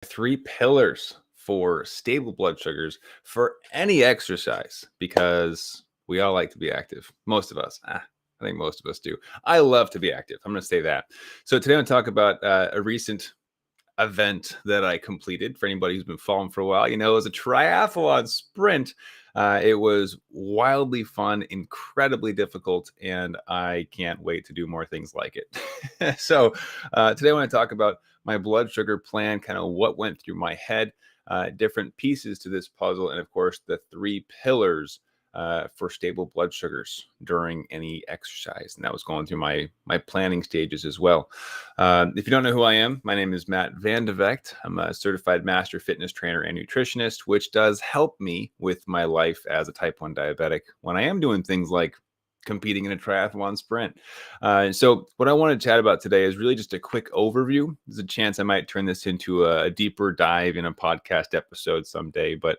Three pillars for stable blood sugars for any exercise because we all like to be active. Most of us. I think most of us do. I love to be active. I'm going to say that. So today I'm going to talk about a recent event that I completed. For anybody who's been following for a while, it was a triathlon sprint. It was wildly fun, incredibly difficult, and I can't wait to do more things like it. So today I want to talk about my blood sugar plan, kind of what went through my head, different pieces to this puzzle, and of course the three pillars for stable blood sugars during any exercise. And that was going through my planning stages as well. If you don't know who I am, my name is Matt Van de Vecht. I'm a certified master fitness trainer and nutritionist, which does help me with my life as a type 1 diabetic when I am doing things like competing in a triathlon sprint. So what I want to chat about today is really just a quick overview. There's a chance I might turn this into a deeper dive in a podcast episode someday, but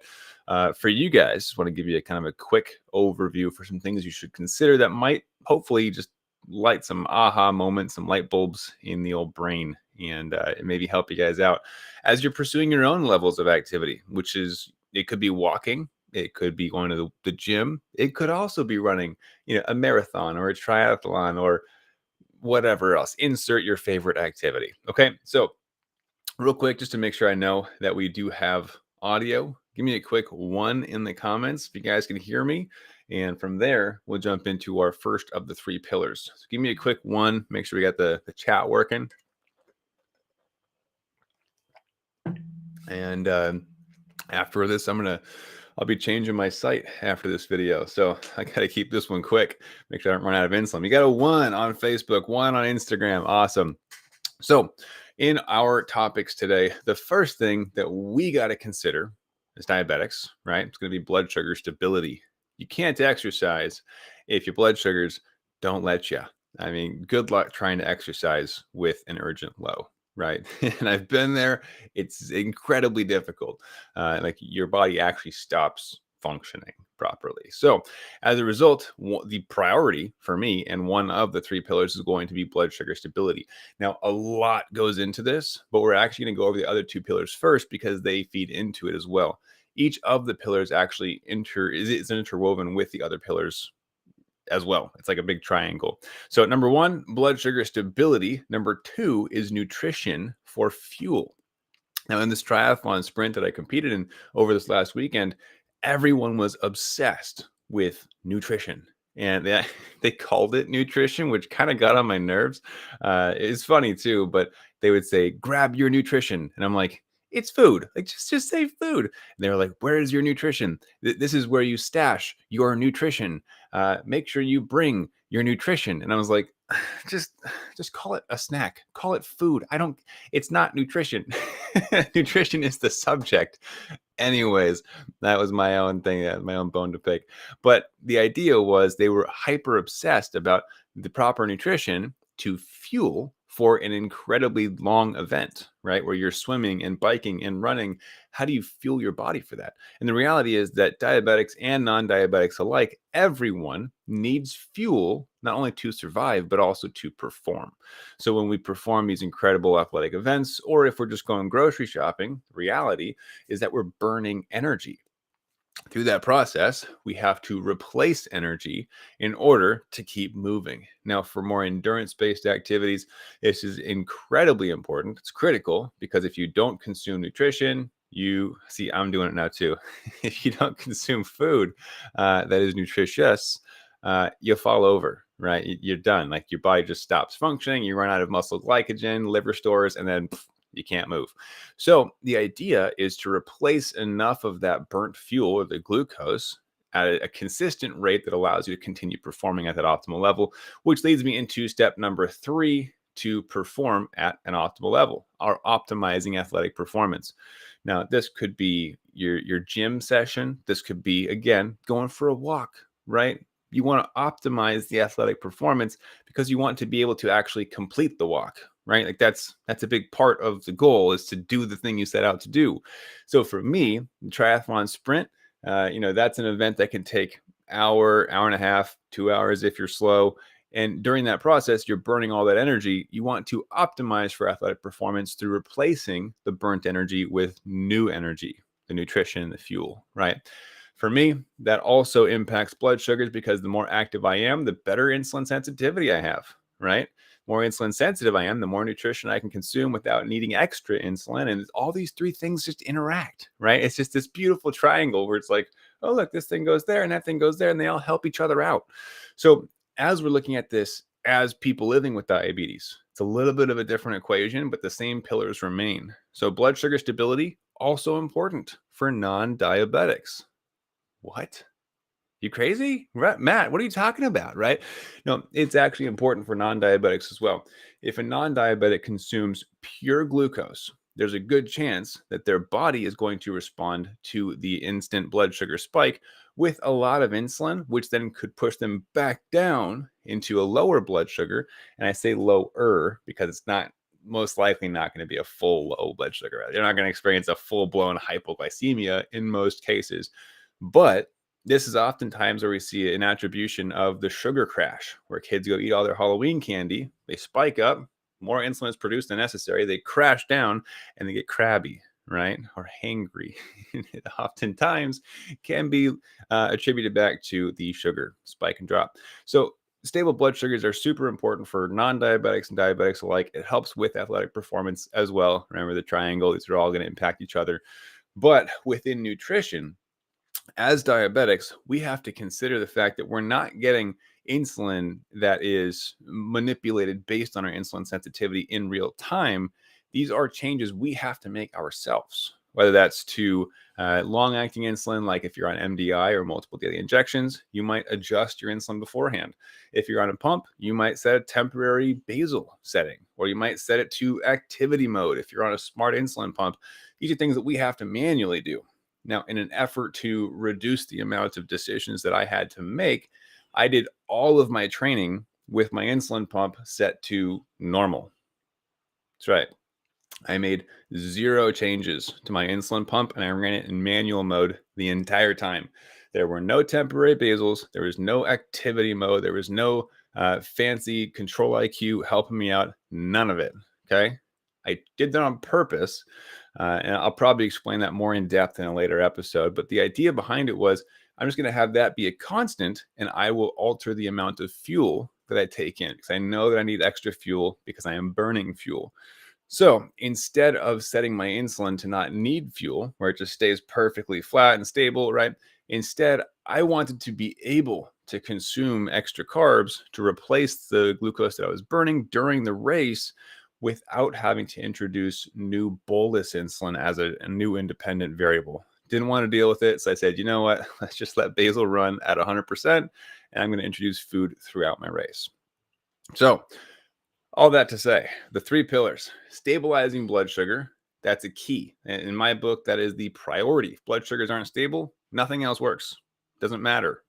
for you guys, just want to give you a kind of a quick overview for some things you should consider that might hopefully just light some aha moments, some light bulbs in the old brain, and maybe help you guys out as you're pursuing your own levels of activity, which is, it could be walking, it could be going to the gym, it could also be running, a marathon or a triathlon or whatever else. Insert your favorite activity. Okay, so real quick, just to make sure I know that we do have audio, give me a quick 1 in the comments if you guys can hear me. And from there, we'll jump into our first of the three pillars. So give me a quick 1. Make sure we got the chat working. And after this, I'll be changing my site after this video. So I got to keep this one quick. Make sure I don't run out of insulin. You got a 1 on Facebook, 1 on Instagram. Awesome. So in our topics today, the first thing that we got to consider as diabetics, right? It's going to be blood sugar stability. You can't exercise if your blood sugars don't let you. I mean, good luck trying to exercise with an urgent low, right? And I've been there. It's incredibly difficult. Like your body actually stops functioning properly. So as a result, the priority for me and one of the three pillars is going to be blood sugar stability. Now, a lot goes into this, but we're actually going to go over the other two pillars first because they feed into it as well. Each of the pillars actually is interwoven with the other pillars as well. It's like a big triangle. So number 1, blood sugar stability. Number 2 is nutrition for fuel. Now, in this triathlon sprint that I competed in over this last weekend, everyone was obsessed with nutrition. And they called it nutrition, which kind of got on my nerves. It's funny too, but they would say, grab your nutrition. And I'm like, it's food. Like, just say food. And they were like, where is your nutrition? This is where you stash your nutrition. Make sure you bring your nutrition. And I was like, just call it a snack. Call it food. It's not nutrition. Nutrition is the subject. Anyways, that was my own thing, my own bone to pick. But the idea was they were hyper obsessed about the proper nutrition to fuel for an incredibly long event, right? Where you're swimming and biking and running. How do you fuel your body for that? And the reality is that diabetics and non-diabetics alike, everyone needs fuel, not only to survive, but also to perform. So when we perform these incredible athletic events, or if we're just going grocery shopping, the reality is that we're burning energy. Through that process, we have to replace energy in order to keep moving. Now, for more endurance-based activities, this is incredibly important. It's critical because if you don't consume nutrition, I'm doing it now too. If you don't consume food that is nutritious, you'll fall over, right? You're done. Like your body just stops functioning. You run out of muscle glycogen, liver stores, and then you can't move. So the idea is to replace enough of that burnt fuel or the glucose at a consistent rate that allows you to continue performing at that optimal level, which leads me into step number 3 to perform at an optimal level, or optimizing athletic performance. Now, this could be your gym session. This could be, again, going for a walk, right? You want to optimize the athletic performance because you want to be able to actually complete the walk, right? Like that's a big part of the goal, is to do the thing you set out to do. So for me, the triathlon sprint, that's an event that can take hour and a half, 2 hours if you're slow. And during that process, you're burning all that energy. You want to optimize for athletic performance through replacing the burnt energy with new energy, the nutrition, the fuel, right? For me, that also impacts blood sugars because the more active I am, the better insulin sensitivity I have, right? More insulin sensitive I am, the more nutrition I can consume without needing extra insulin. And all these three things just interact, right? It's just this beautiful triangle where it's like, oh, look, this thing goes there and that thing goes there, and they all help each other out. So, as we're looking at this as people living with diabetes, it's a little bit of a different equation, but the same pillars remain. So, blood sugar stability also important for non-diabetics. What? You crazy? Right, Matt, what are you talking about? Right? No, it's actually important for non diabetics as well. If a non diabetic consumes pure glucose, there's a good chance that their body is going to respond to the instant blood sugar spike with a lot of insulin, which then could push them back down into a lower blood sugar. And I say lower because it's not most likely not going to be a full low blood sugar. You're not going to experience a full blown hypoglycemia in most cases. But this is oftentimes where we see an attribution of the sugar crash, where kids go eat all their Halloween candy, they spike up, more insulin is produced than necessary, they crash down, and they get crabby, right? Or hangry. It oftentimes can be attributed back to the sugar spike and drop. So, stable blood sugars are super important for non-diabetics and diabetics alike. It helps with athletic performance as well. Remember the triangle, these are all going to impact each other. But within nutrition, as diabetics, we have to consider the fact that we're not getting insulin that is manipulated based on our insulin sensitivity in real time. These are changes we have to make ourselves, whether that's to long acting insulin, like if you're on MDI or multiple daily injections, you might adjust your insulin beforehand. If you're on a pump, you might set a temporary basal setting, or you might set it to activity mode if you're on a smart insulin pump. These are things that we have to manually do. Now, in an effort to reduce the amount of decisions that I had to make, I did all of my training with my insulin pump set to normal. That's right. I made zero changes to my insulin pump and I ran it in manual mode the entire time. There were no temporary basals. There was no activity mode. There was no fancy control IQ helping me out. None of it. Okay. I did that on purpose. And I'll probably explain that more in depth in a later episode. But the idea behind it was I'm just going to have that be a constant and I will alter the amount of fuel that I take in because I know that I need extra fuel because I am burning fuel. So instead of setting my insulin to not need fuel, where it just stays perfectly flat and stable, right? Instead, I wanted to be able to consume extra carbs to replace the glucose that I was burning during the race without having to introduce new bolus insulin as a new independent variable. Didn't want to deal with it. So I said, you know what? Let's just let basal run at 100%, and I'm going to introduce food throughout my race. So, all that to say, the three pillars: stabilizing blood sugar, that's a key. In my book, that is the priority. If blood sugars aren't stable, nothing else works. Doesn't matter.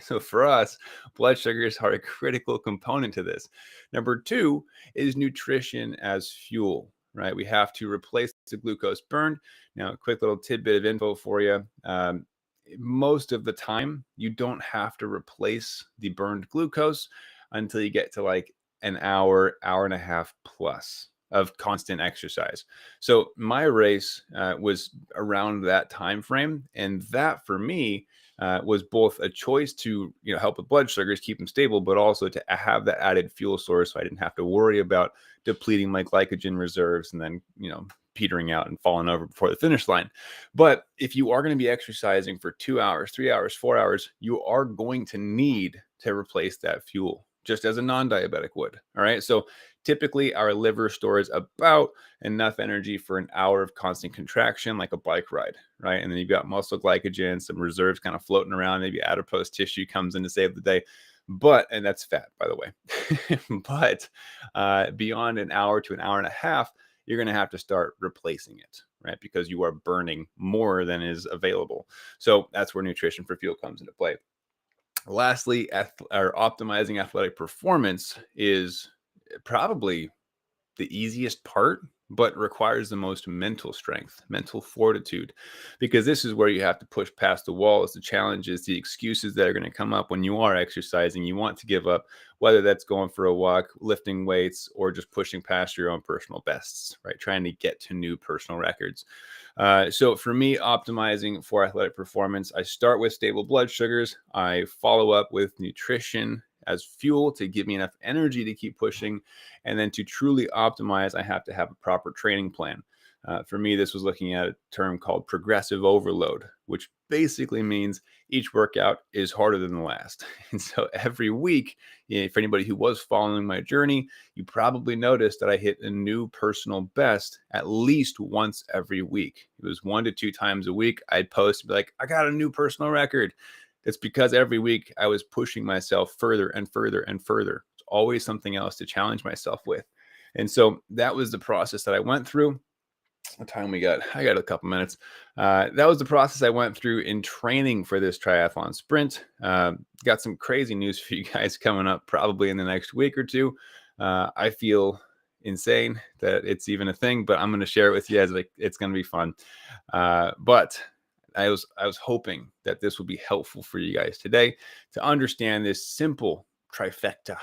So for us, blood sugars are a critical component to this. Number two is nutrition as fuel, right? We have to replace the glucose burned. Now, a quick little tidbit of info for you. Most of the time, you don't have to replace the burned glucose until you get to like an hour, hour and a half plus of constant exercise. So my race was around that time frame, and that for me was both a choice to help with blood sugars, keep them stable, but also to have that added fuel source, so I didn't have to worry about depleting my glycogen reserves and then petering out and falling over before the finish line. But if you are going to be exercising for 2 hours, 3 hours, 4 hours, you are going to need to replace that fuel, just as a non-diabetic would. All right. So typically our liver stores about enough energy for an hour of constant contraction, like a bike ride, right? And then you've got muscle glycogen, some reserves kind of floating around, maybe adipose tissue comes in to save the day. And that's fat, by the way. But beyond an hour to an hour and a half, you're going to have to start replacing it, right? Because you are burning more than is available. So that's where nutrition for fuel comes into play. Lastly, optimizing athletic performance is probably the easiest part but requires the most mental strength, mental fortitude, because this is where you have to push past the walls, the challenges, the excuses that are going to come up when you are exercising. You want to give up, whether that's going for a walk, lifting weights, or just pushing past your own personal bests, right? Trying to get to new personal records. So for me, optimizing for athletic performance, I start with stable blood sugars. I follow up with nutrition as fuel to give me enough energy to keep pushing. And then to truly optimize, I have to have a proper training plan. For me, this was looking at a term called progressive overload, which basically means each workout is harder than the last. And so every week, for anybody who was following my journey, you probably noticed that I hit a new personal best at least once every week. It was 1 to 2 times a week. I'd post and be like, I got a new personal record. It's because every week I was pushing myself further and further and further. It's always something else to challenge myself with. And so that was the process that I went through. What time we got? I got a couple minutes. That was the process I went through in training for this triathlon sprint. Got some crazy news for you guys coming up probably in the next week or two. I feel insane that it's even a thing, but I'm going to share it with you as like it's going to be fun. But I was hoping that this would be helpful for you guys today to understand this simple trifecta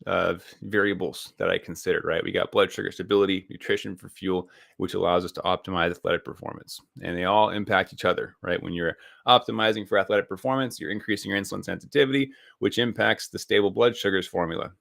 of variables that I considered, right? We got blood sugar stability, nutrition for fuel, which allows us to optimize athletic performance. And they all impact each other, right? When you're optimizing for athletic performance, you're increasing your insulin sensitivity, which impacts the stable blood sugars formula.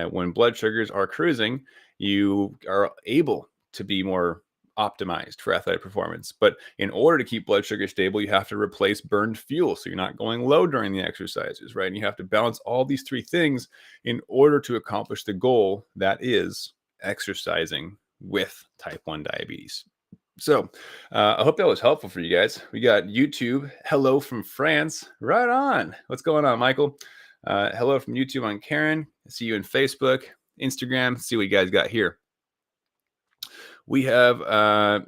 When blood sugars are cruising, you are able to be more optimized for athletic performance. But in order to keep blood sugar stable, you have to replace burned fuel. So you're not going low during the exercises, right? And you have to balance all these three things in order to accomplish the goal that is exercising with type 1 diabetes. So I hope that was helpful for you guys. We got YouTube. Hello from France. Right on. What's going on, Michael? Hello from YouTube on Karen. See you in Facebook, Instagram. See what you guys got here. We have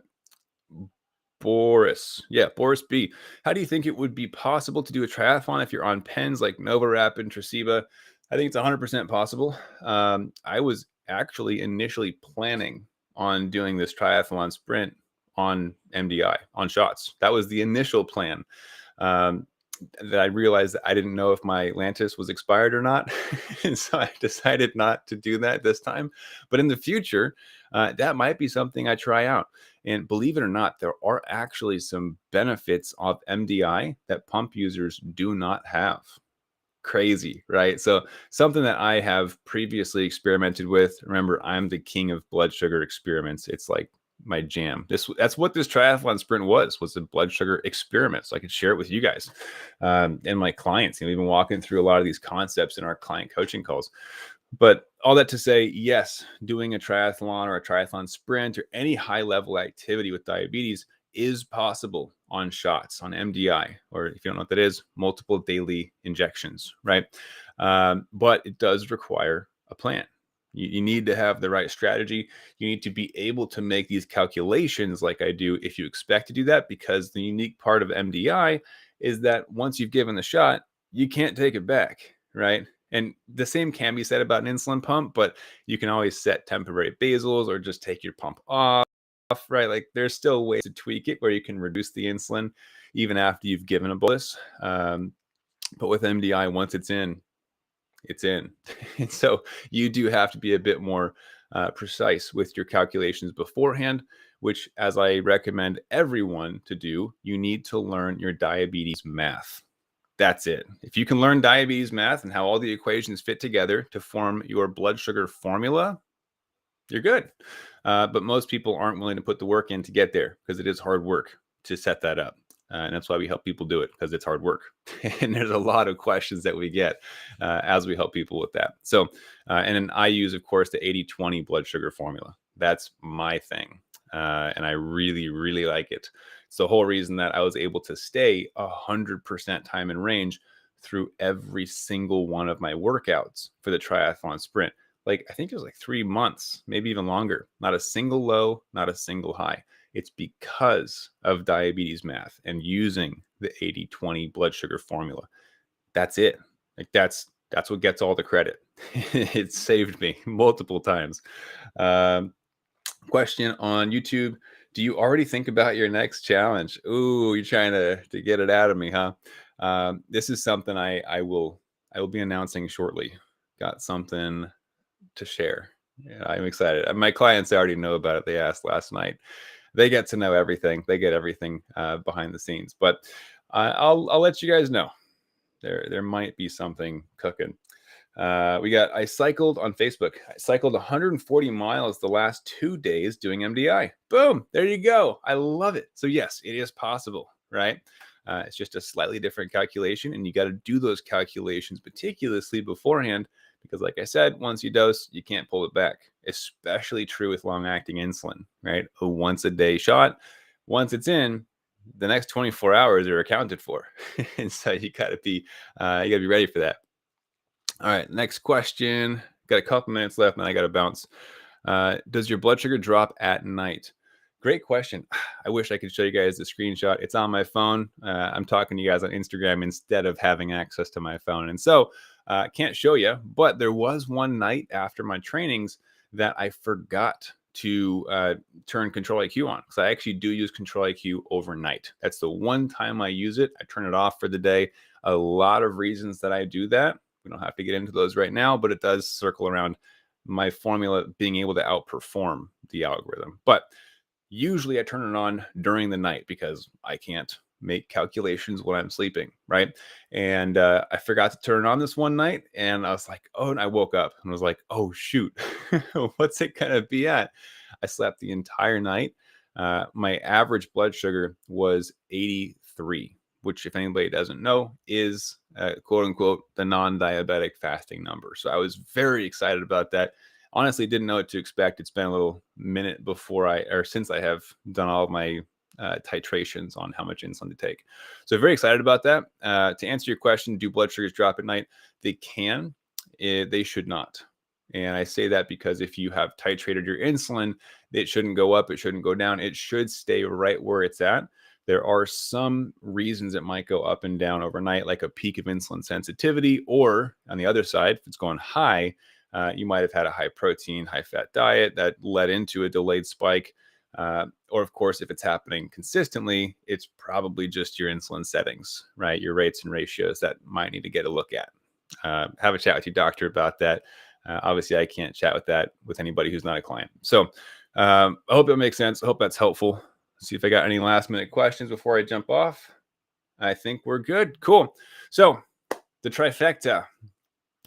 Boris. Yeah, Boris B. How do you think it would be possible to do a triathlon if you're on pens like NovaRapid and Tresiba? I think it's 100% possible. I was actually initially planning on doing this triathlon sprint on MDI, on shots. That was the initial plan. That I realized that I didn't know if my Lantus was expired or not. And so I decided not to do that this time. But in the future, that might be something I try out. And believe it or not, there are actually some benefits of MDI that pump users do not have. Crazy, right? So something that I have previously experimented with. Remember, I'm the king of blood sugar experiments. It's like my jam. That's what this triathlon sprint was a blood sugar experiment. So I could share it with you guys and my clients. We've been walking through a lot of these concepts in our client coaching calls. But all that to say, yes, doing a triathlon or a triathlon sprint or any high level activity with diabetes is possible on shots, on MDI, or if you don't know what that is, multiple daily injections, right? But it does require a plan. You need to have the right strategy. You need to be able to make these calculations like I do if you expect to do that, because the unique part of MDI is that once you've given the shot, you can't take it back, right? And the same can be said about an insulin pump, but you can always set temporary basals or just take your pump off, right? Like there's still ways to tweak it where you can reduce the insulin even after you've given a bolus. But with MDI, once it's in, it's in. And so you do have to be a bit more precise with your calculations beforehand, which, as I recommend everyone to do, you need to learn your diabetes math. That's it. If you can learn diabetes math and how all the equations fit together to form your blood sugar formula, you're good. But most people aren't willing to put the work in to get there because it is hard work to set that up. And that's why we help people do it, because it's hard work. And there's a lot of questions that we get as we help people with that. So, and then I use, of course, the 80/20 blood sugar formula. That's my thing. And I really, really like it. It's the whole reason that I was able to stay 100% time in range through every single one of my workouts for the triathlon sprint. Like, I think it was like 3 months, maybe even longer. Not a single low, not a single high. It's because of diabetes math and using the 80/20 blood sugar formula. That's it. Like that's what gets all the credit. It saved me multiple times. Question on YouTube. Do you already think about your next challenge? Ooh, you're trying to get it out of me, huh? This is something I will be announcing shortly. Got something to share. Yeah, I'm excited. My clients already know about it. They asked last night. They get to know everything. They get everything behind the scenes. But I'll let you guys know. There might be something cooking. I cycled on Facebook. I cycled 140 miles the last 2 days doing MDI. Boom, there you go. I love it. So yes, it is possible, right? It's just a slightly different calculation, and you got to do those calculations meticulously beforehand because, like I said, once you dose, you can't pull it back. Especially true with long-acting insulin, right? A once-a-day shot. Once it's in, the next 24 hours are accounted for, and so you got to be ready for that. All right, next question. Got a couple minutes left, and I got to bounce. Does your blood sugar drop at night? Great question. I wish I could show you guys the screenshot. It's on my phone. I'm talking to you guys on Instagram instead of having access to my phone. And so I can't show you, but there was one night after my trainings that I forgot to turn Control IQ on because I actually do use Control IQ overnight. That's the one time I use it. I turn it off for the day. A lot of reasons that I do that. We don't have to get into those right now, but it does circle around my formula being able to outperform the algorithm. But usually I turn it on during the night because I can't make calculations when I'm sleeping, right? And I forgot to turn it on this one night, and I was like, oh, and I woke up and was like, oh, shoot, what's it going to be at? I slept the entire night. My average blood sugar was 83, which, if anybody doesn't know, is quote unquote the non-diabetic fasting number. So I was very excited about that. Honestly, didn't know what to expect. It's been a little minute since I have done all of my titrations on how much insulin to take. So very excited about that. To answer your question, do blood sugars drop at night? They can. They should not. And I say that because if you have titrated your insulin, it shouldn't go up. It shouldn't go down. It should stay right where it's at. There are some reasons it might go up and down overnight, like a peak of insulin sensitivity, or on the other side, if it's going high, you might have had a high protein, high fat diet that led into a delayed spike. Or, of course, if it's happening consistently, it's probably just your insulin settings, right? Your rates and ratios that might need to get a look at. Have a chat with your doctor about that. Obviously, I can't chat with anybody who's not a client. So I hope it makes sense. I hope that's helpful. See if I got any last minute questions before I jump off. I think we're good. Cool. So the trifecta.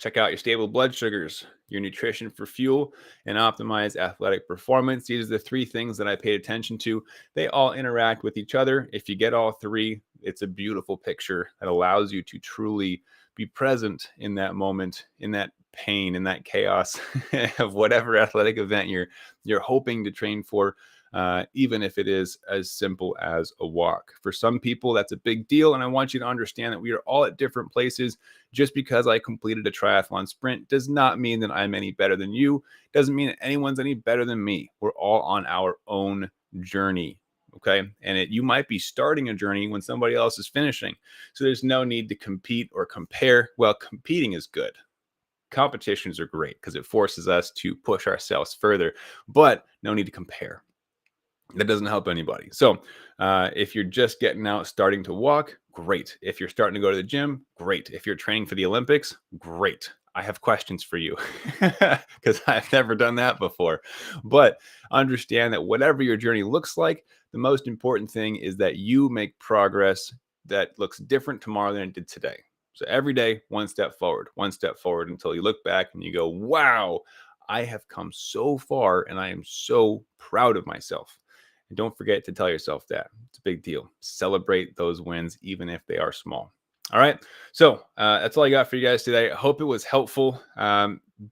Check out your stable blood sugars, your nutrition for fuel, and optimize athletic performance. These are the three things that I paid attention to. They all interact with each other. If you get all three, it's a beautiful picture that allows you to truly be present in that moment, in that pain, in that chaos of whatever athletic event you're hoping to train for. Even if it is as simple as a walk. For some people, that's a big deal. And I want you to understand that we are all at different places. Just because I completed a triathlon sprint does not mean that I'm any better than you. Doesn't mean that anyone's any better than me. We're all on our own journey. Okay. And you might be starting a journey when somebody else is finishing. So there's no need to compete or compare. Well, competing is good. Competitions are great because it forces us to push ourselves further, but no need to compare. That doesn't help anybody. So if you're just getting out, starting to walk, great. If you're starting to go to the gym, great. If you're training for the Olympics, great. I have questions for you because I've never done that before. But understand that whatever your journey looks like, the most important thing is that you make progress that looks different tomorrow than it did today. So every day, one step forward until you look back and you go, wow, I have come so far and I am so proud of myself. And don't forget to tell yourself that. It's a big deal. Celebrate those wins, even if they are small. All right. So that's all I got for you guys today. I hope it was helpful.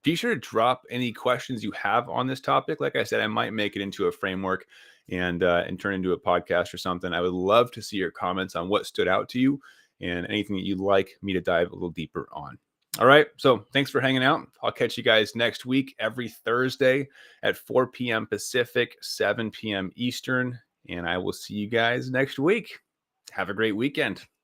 Be sure to drop any questions you have on this topic. Like I said, I might make it into a framework and turn into a podcast or something. I would love to see your comments on what stood out to you and anything that you'd like me to dive a little deeper on. All right. So thanks for hanging out. I'll catch you guys next week, every Thursday at 4 p.m. Pacific, 7 p.m. Eastern. And I will see you guys next week. Have a great weekend.